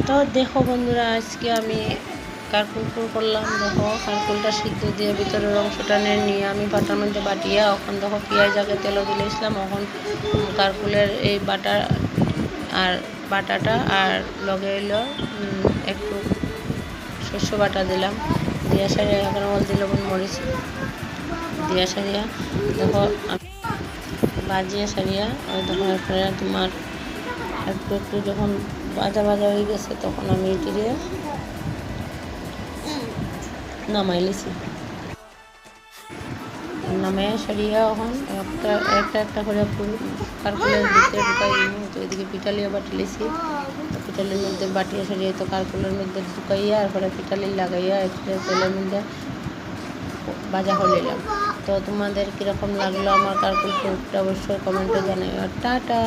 তো দেখো বন্ধুরা, আজকে আমি কারকুল করলাম। দেখো কারকুলটা সিদ্ধ দিয়ে ভিতরের অংশটা নিয়ে আমি বাটার মধ্যে বাটিয়া এখন দেখো পেঁয়াজ আগে তেলও দিলেছিলাম। এখন কারকুলের এই বাটা আর বাটাটা আর লগে হইলো একটু শস্য বাটা দিলাম, দিয়া সারিয়া এখন হলদি লবণ মরিচ দিয়া সারিয়া দেখো বাজিয়ে সারিয়া ওই দেখো এরপরে তোমার একটু একটু যখন ভাজা ভাজা হয়ে গেছে তখন আমি এটিরে নামাই লিছি। নামাইয়া সারিয়া এখন একটা একটা করে কারকুলের ভিতরে ঢুকাই তো এদিকে পিঠালিও বাটি লিছি। তো পিঠালির মধ্যে বাটিয়া সারিয়ে তো কারকুলের মধ্যে ঢুকাইয়া এরপরে পিঠালি লাগাইয়া একটা তেলের মধ্যে ভাজা করে নিলাম। তো তোমাদের কীরকম লাগলো আমার কারকুল ফুলটা অবশ্যই কমেন্টে জানাই। আর টাটা।